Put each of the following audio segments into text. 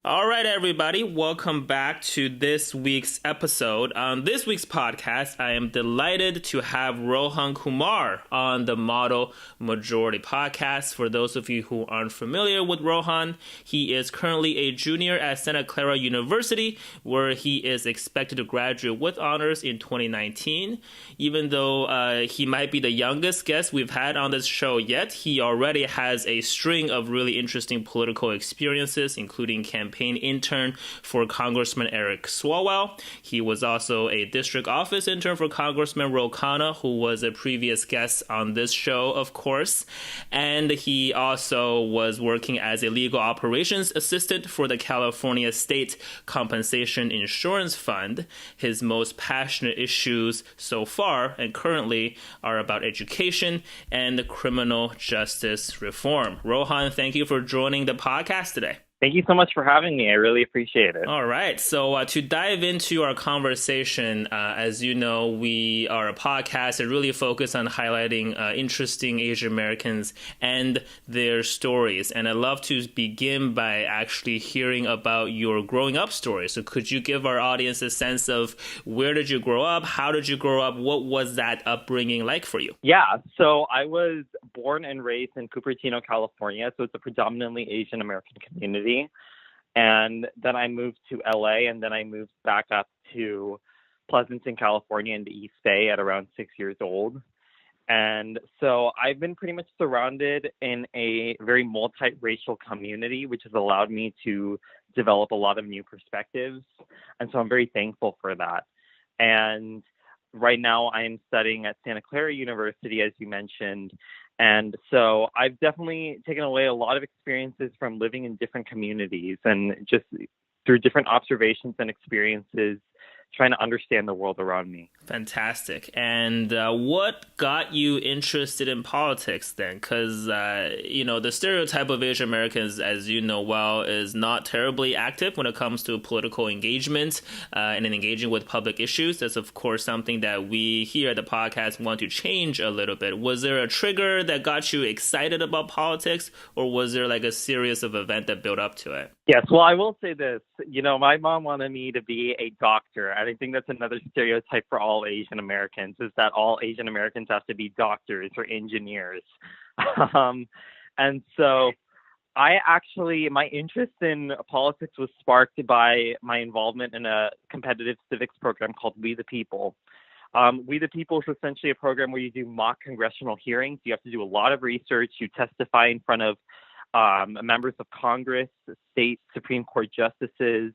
All right, everybody, welcome back to this week's episode. On this week's podcast, I am delighted to have Rohan Kumar on the Model Majority podcast. For those of you who aren't familiar with Rohan, he is currently a junior at Santa Clara University, where he is expected to graduate with honors in 2019. Even though he might be the youngest guest we've had on this show yet, he already has a string of really interesting political experiences, including campaign intern for Congressman Eric Swalwell. He was also a district office intern for Congressman Rohan, who was a previous guest on this show, of course. And he also was working as a legal operations assistant for the California State Compensation Insurance Fund. His most passionate issues so far and currently are about education and criminal justice reform. Rohan, thank you for joining the podcast today. Thank you so much for having me. I really appreciate it. All right. So to dive into our conversation, as you know, we are a podcast that really focus on highlighting interesting Asian Americans and their stories. And I'd love to begin by actually hearing about your growing up story. So could you give our audience a sense of where did you grow up? How did you grow up? What was that upbringing like for you? Yeah. So I was born and raised in Cupertino, California. So it's a predominantly Asian American community. And then I moved to LA, and then I moved back up to Pleasanton, California in the East Bay at around 6 years old. And so I've been pretty much surrounded in a very multiracial community, which has allowed me to develop a lot of new perspectives. And so I'm very thankful for that. And right now I'm studying at Santa Clara University, as you mentioned. And so I've definitely taken away a lot of experiences from living in different communities and just through different observations and experiences, trying to understand the world around me. Fantastic. And what got you interested in politics then? Because, the stereotype of Asian Americans, as you know well, is not terribly active when it comes to political engagement and in engaging with public issues. That's, of course, something that we here at the podcast want to change a little bit. Was there a trigger that got you excited about politics, or was there like a series of events that built up to it? Yes, well, I will say this. My mom wanted me to be a doctor. And I think that's another stereotype for all Asian Americans, is that all Asian Americans have to be doctors or engineers. And so my interest in politics was sparked by my involvement in a competitive civics program called We the People. We the People is essentially a program where you do mock congressional hearings. You have to do a lot of research. You testify in front of members of Congress, state Supreme Court justices,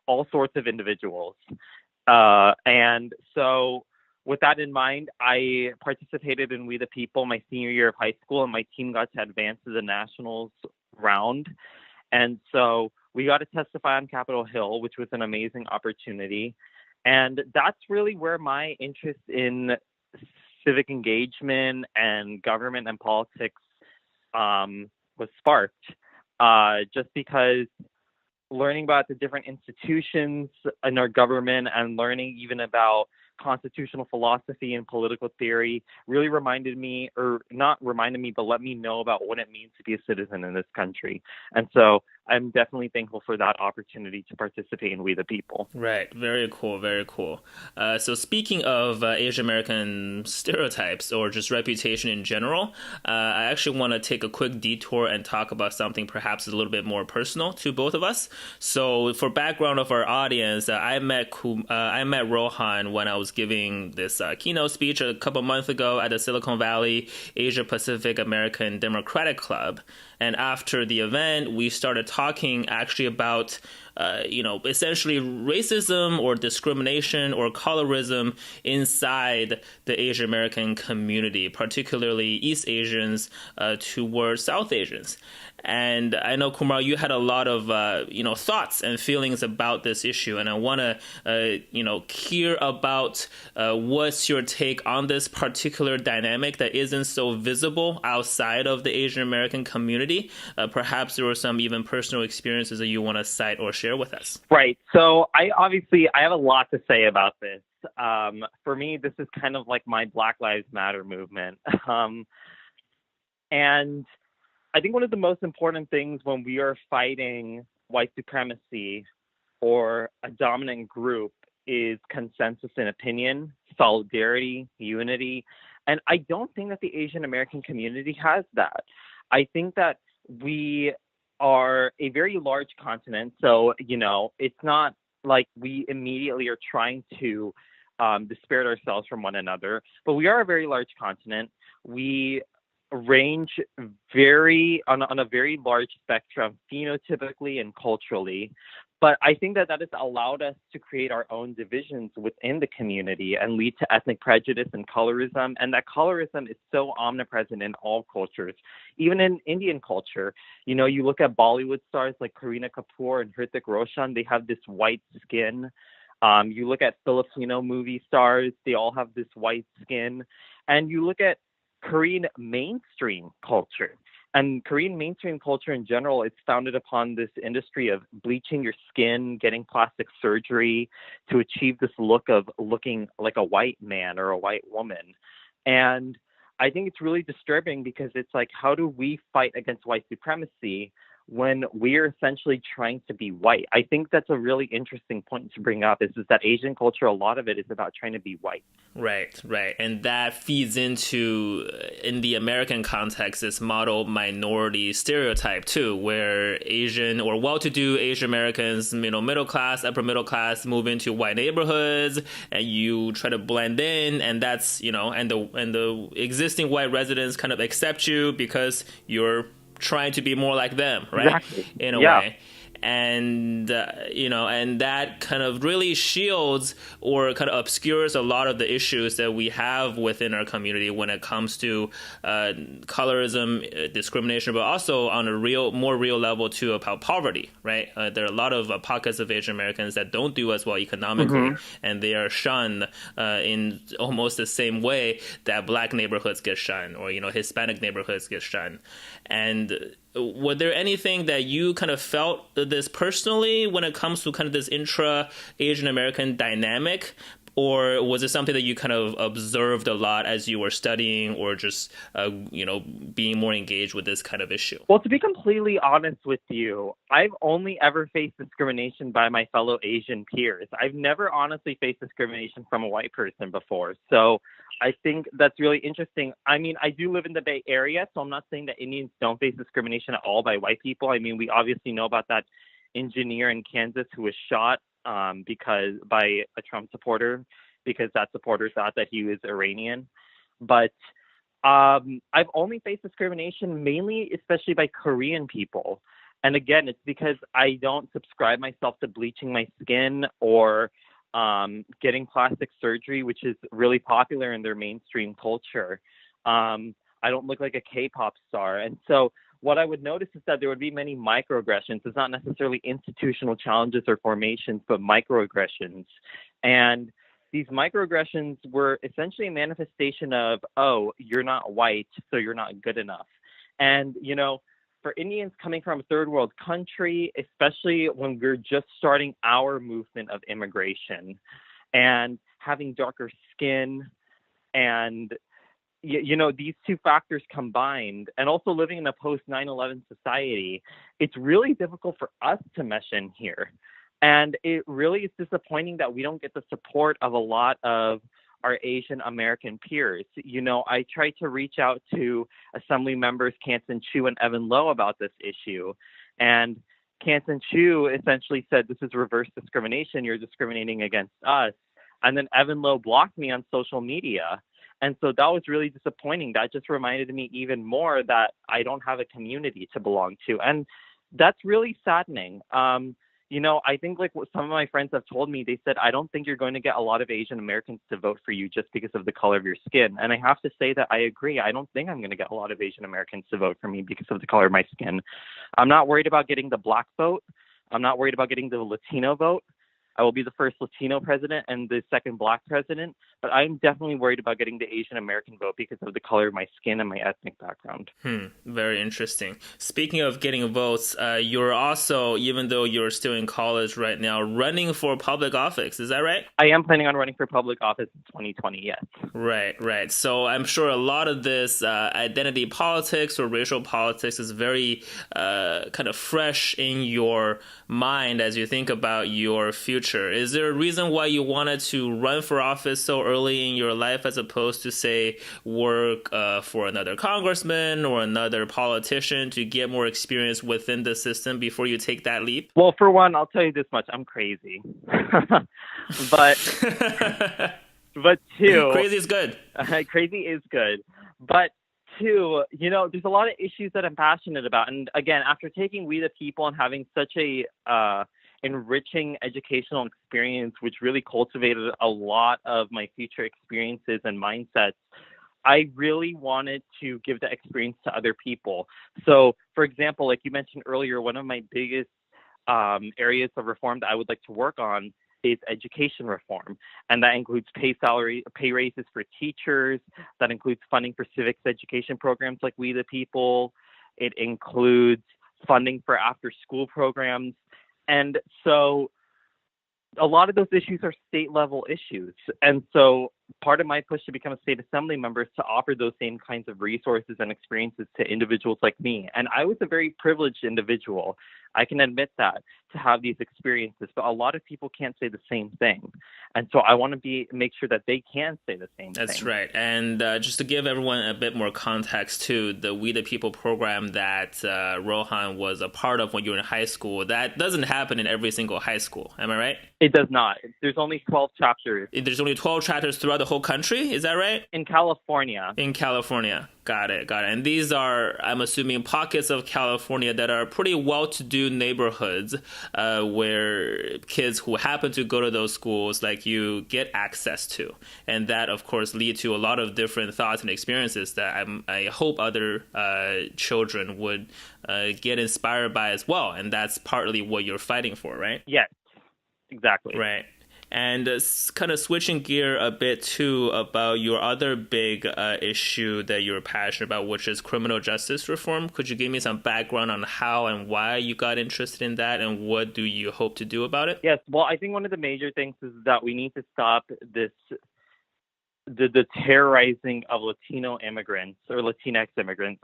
all sorts of individuals. And so with that in mind, I participated in We the People my senior year of high school, and my team got to advance to the nationals round. And so we got to testify on Capitol Hill, which was an amazing opportunity. And that's really where my interest in civic engagement and government and politics was sparked, just because learning about the different institutions in our government and learning even about constitutional philosophy and political theory really but let me know about what it means to be a citizen in this country. And so I'm definitely thankful for that opportunity to participate in We the People. Right. Very cool. Very cool. So speaking of Asian American stereotypes or just reputation in general, I actually want to take a quick detour and talk about something perhaps a little bit more personal to both of us. So for background of our audience, I met Rohan when I was giving this keynote speech a couple months ago at the Silicon Valley Asia Pacific American Democratic Club. And after the event, we started talking actually about, essentially racism or discrimination or colorism inside the Asian American community, particularly East Asians towards South Asians. And I know, Kumar, you had a lot of, thoughts and feelings about this issue. And I want to, hear about what's your take on this particular dynamic that isn't so visible outside of the Asian American community. Perhaps there were some even personal experiences that you want to cite or share with us. Right. So I have a lot to say about this. For me, this is kind of like my Black Lives Matter movement. And I think one of the most important things when we are fighting white supremacy or a dominant group is consensus in opinion, solidarity, unity. And I don't think that the Asian American community has that. I think that we are a very large continent. So, it's not like we immediately are trying to disparage ourselves from one another, but we are a very large continent. We range on a very large spectrum phenotypically and culturally. But I think that has allowed us to create our own divisions within the community and lead to ethnic prejudice and colorism. And that colorism is so omnipresent in all cultures, even in Indian culture. You look at Bollywood stars like Kareena Kapoor and Hrithik Roshan, they have this white skin. You look at Filipino movie stars, they all have this white skin. And you look at Korean mainstream culture. And Korean mainstream culture in general, it's founded upon this industry of bleaching your skin, getting plastic surgery to achieve this look of looking like a white man or a white woman. And I think it's really disturbing because it's like, how do we fight against white supremacy when we're essentially trying to be white? I think that's a really interesting point to bring up is that Asian culture, a lot of it is about trying to be white. Right. And that feeds into, in the American context, this model minority stereotype too, where Asian or well-to-do Asian Americans, middle class, upper middle class, move into white neighborhoods and you try to blend in, and that's, and the existing white residents kind of accept you because you're trying to be more like them, right? Exactly. In a way. And, and that kind of really shields or kind of obscures a lot of the issues that we have within our community when it comes to colorism, discrimination, but also on a more real level too about poverty, right? There are a lot of pockets of Asian Americans that don't do as well economically, and they are shunned in almost the same way that Black neighborhoods get shunned or, Hispanic neighborhoods get shunned. And was there anything that you kind of felt this personally when it comes to kind of this intra-Asian American dynamic? Or was it something that you kind of observed a lot as you were studying or just, being more engaged with this kind of issue? Well, to be completely honest with you, I've only ever faced discrimination by my fellow Asian peers. I've never honestly faced discrimination from a white person before. So I think that's really interesting. I mean, I do live in the Bay Area, so I'm not saying that Indians don't face discrimination at all by white people. I mean, we obviously know about that engineer in Kansas who was shot because by a Trump supporter, because that supporter thought that he was Iranian. But I've only faced discrimination mainly, especially by Korean people. And again, it's because I don't subscribe myself to bleaching my skin or getting plastic surgery, which is really popular in their mainstream culture. I don't look like a K-pop star. And so what I would notice is that there would be many microaggressions. It's not necessarily institutional challenges or formations, but microaggressions. And these microaggressions were essentially a manifestation of, oh, you're not white, so you're not good enough. And, for Indians coming from a third world country, especially when we're just starting our movement of immigration and having darker skin and these two factors combined, and also living in a post 9/11 society, it's really difficult for us to mesh in here. And it really is disappointing that we don't get the support of a lot of our Asian American peers. I tried to reach out to Assembly members Kansan Chu and Evan Low about this issue. And Kansan Chu essentially said, this is reverse discrimination. You're discriminating against us. And then Evan Low blocked me on social media. And so that was really disappointing. That just reminded me even more that I don't have a community to belong to. And that's really saddening. I think like what some of my friends have told me, they said, I don't think you're going to get a lot of Asian Americans to vote for you just because of the color of your skin. And I have to say that I agree. I don't think I'm going to get a lot of Asian Americans to vote for me because of the color of my skin. I'm not worried about getting the Black vote. I'm not worried about getting the Latino vote. I will be the first Latino president and the second Black president. But I'm definitely worried about getting the Asian American vote because of the color of my skin and my ethnic background. Very interesting. Speaking of getting votes, you're also, even though you're still in college right now, running for public office. Is that right? I am planning on running for public office in 2020, yes. Right. So I'm sure a lot of this identity politics or racial politics is very kind of fresh in your mind as you think about your future. Is there a reason why you wanted to run for office so early in your life as opposed to, say, work for another congressman or another politician to get more experience within the system before you take that leap? Well, for one, I'll tell you this much. I'm crazy. But two... Crazy is good. Crazy is good. But two, there's a lot of issues that I'm passionate about. And again, after taking We the People and having such a enriching educational experience, which really cultivated a lot of my future experiences and mindsets, I really wanted to give that experience to other people. So, for example, like you mentioned earlier, one of my biggest areas of reform that I would like to work on is education reform. And that includes pay raises for teachers. That includes funding for civics education programs like We the People. It includes funding for after-school programs. And so a lot of those issues are state-level issues. And so part of my push to become a state assembly member is to offer those same kinds of resources and experiences to individuals like me. And I was a very privileged individual. I can admit that, to have these experiences, but a lot of people can't say the same thing. And so I want to make sure that they can say the same thing. That's right. And just to give everyone a bit more context too, the We the People program that Rohan was a part of when you were in high school, that doesn't happen in every single high school. Am I right? It does not. There's only 12 chapters. There's only 12 chapters throughout the whole country. Is that right? In California. In California. Got it. And these are, I'm assuming, pockets of California that are pretty well-to-do neighborhoods where kids who happen to go to those schools like you get access to. And that, of course, lead to a lot of different thoughts and experiences that I hope other children would get inspired by as well. And that's partly what you're fighting for, right? Yes, exactly. Right. And kind of switching gear a bit too about your other big issue that you're passionate about, which is criminal justice reform. Could you give me some background on how and why you got interested in that, and what do you hope to do about it? Yes, well, I think one of the major things is that we need to stop the terrorizing of Latino immigrants, or Latinx immigrants,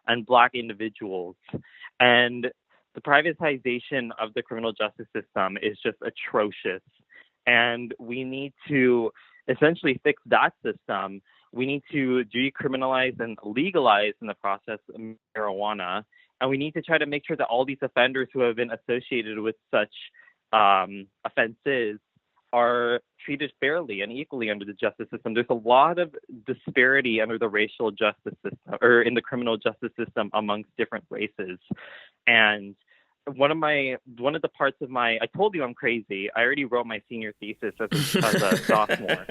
and Black individuals. And the privatization of the criminal justice system is just atrocious. And we need to essentially fix that system. We need to decriminalize and legalize in the process marijuana. And we need to try to make sure that all these offenders who have been associated with such offenses are treated fairly and equally under the justice system. There's a lot of disparity under the racial justice system, or in the criminal justice system, amongst different races. And one of the parts of I told you I'm crazy. I already wrote my senior thesis as a sophomore.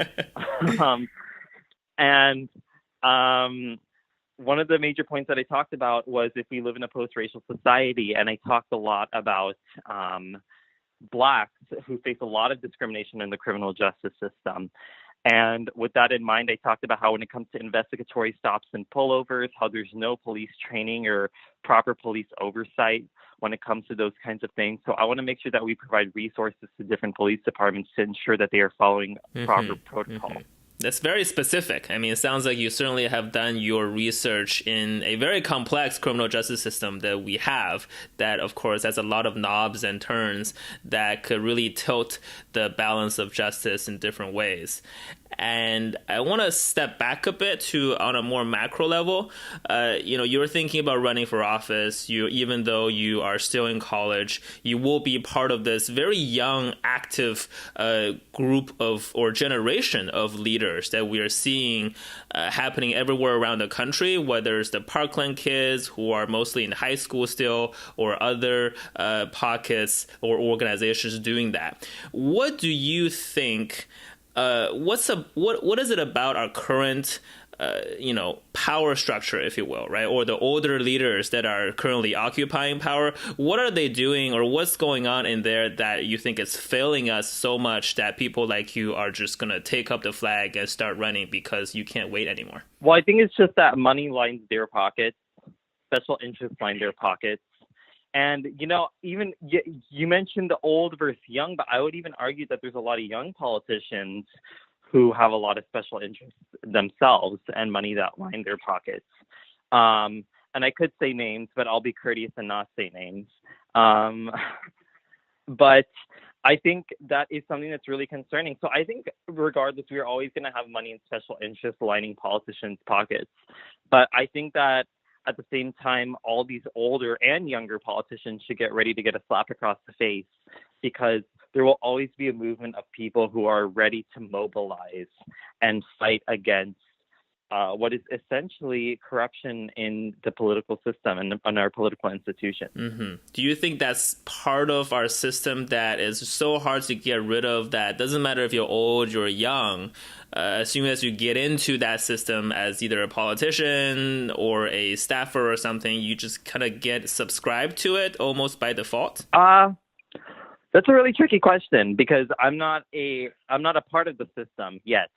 One of the major points that I talked about was if we live in a post-racial society, and I talked a lot about Blacks who face a lot of discrimination in the criminal justice system. And with that in mind, I talked about how when it comes to investigatory stops and pullovers, how there's no police training or proper police oversight when it comes to those kinds of things. So I want to make sure that we provide resources to different police departments to ensure that they are following proper protocol. That's very specific. I mean, it sounds like you certainly have done your research in a very complex criminal justice system that we have that, of course, has a lot of knobs and turns that could really tilt the balance of justice in different ways. And I want to step back a bit to on a more macro level. You're thinking about running for office. Even though you are still in college, you will be part of this very young, active group of or generation of leaders that we are seeing happening everywhere around the country, whether it's the Parkland kids who are mostly in high school still, or other pockets or organizations doing that. What do you think? What is it about our current power structure, if you will, right? Or the older leaders that are currently occupying power. What are they doing, or what's going on in there that you think is failing us so much that people like you are just going to take up the flag and start running because you can't wait anymore? Well, I think it's just that money lines their pockets, special interests line their pockets. And, even you mentioned the old versus young, but I would even argue that there's a lot of young politicians who have a lot of special interests themselves and money that line their pockets. And I could say names, but I'll be courteous and not say names. But I think that is something that's really concerning. So I think regardless, we're always going to have money and special interests lining politicians' pockets. But I think that at the same time, all these older and younger politicians should get ready to get a slap across the face, because there will always be a movement of people who are ready to mobilize and fight against what is essentially corruption in the political system and in our political institutions. Mm-hmm. Do you think that's part of our system that is so hard to get rid of, that doesn't matter if you're old or young, as soon as you get into that system as either a politician or a staffer or something, you just kind of get subscribed to it almost by default? That's a really tricky question, because I'm not a part of the system yet.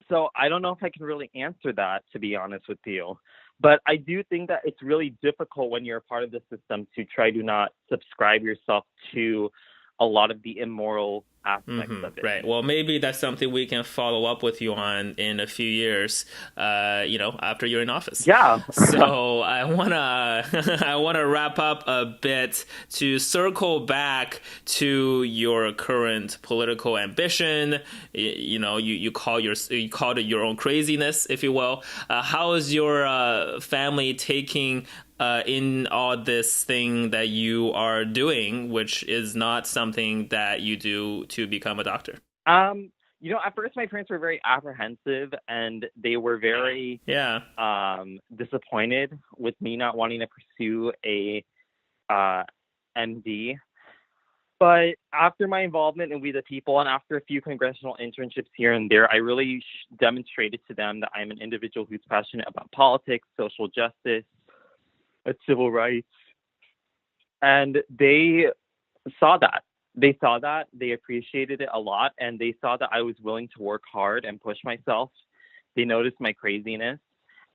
So I don't know if I can really answer that, to be honest with you. But I do think that it's really difficult when you're a part of the system to try to not subscribe yourself to a lot of the immoral aspects of it. Right. Well, maybe that's something we can follow up with you on in a few years, after you're in office. Yeah. So I wanna wrap up a bit to circle back to your current political ambition. You called it your own craziness, if you will. How is your family taking in all this thing that you are doing, which is not something that you do to become a doctor? At first my parents were very apprehensive, and they were very disappointed with me not wanting to pursue a MD. But after my involvement in We the People and after a few congressional internships here and there, I really demonstrated to them that I'm an individual who's passionate about politics, social justice, civil rights, and they saw that. They appreciated it a lot, and they saw that I was willing to work hard and push myself. They noticed my craziness,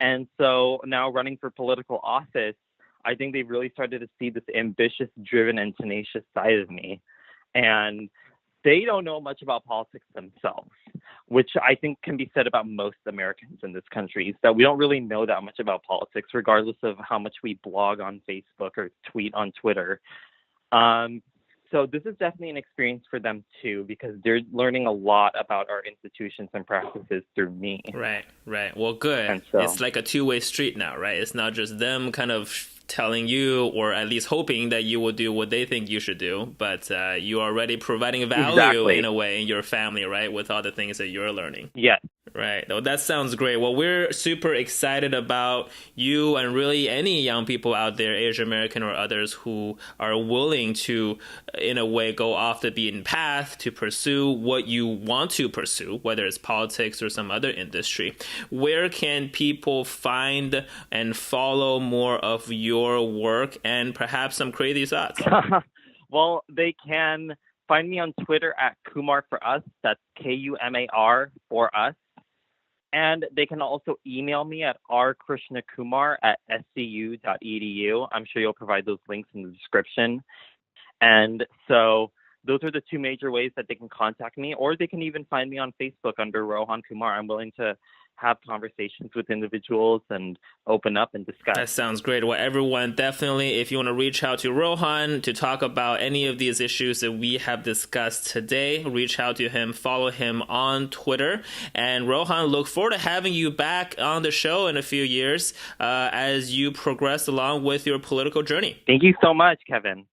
and so now running for political office, I think they've really started to see this ambitious, driven, and tenacious side of me. And they don't know much about politics themselves, which I think can be said about most Americans in this country, is that we don't really know that much about politics, regardless of how much we blog on Facebook or tweet on Twitter. So this is definitely an experience for them too, because they're learning a lot about our institutions and practices through me. Right. Well, good. And so, it's like a two-way street now, right? It's not just them kind of telling you, or at least hoping that you will do what they think you should do, but you are already providing value in a way in your family, right? With all the things that you're learning. Yeah. Right. Well, that sounds great. Well, we're super excited about you and really any young people out there, Asian American or others, who are willing to, in a way, go off the beaten path to pursue what you want to pursue, whether it's politics or some other industry. Where can people find and follow more of your work and perhaps some crazy thoughts? Well, they can find me on Twitter at Kumar for Us. That's Kumar for Us. And they can also email me at rkrishnakumar@scu.edu. I'm sure you'll provide those links in the description. And so those are the two major ways that they can contact me, or they can even find me on Facebook under Rohan Kumar. I'm willing to have conversations with individuals and open up and discuss. That sounds great. Well, everyone, definitely, if you want to reach out to Rohan to talk about any of these issues that we have discussed today, reach out to him, follow him on Twitter. And Rohan, look forward to having you back on the show in a few years as you progress along with your political journey. Thank you so much, Kevin.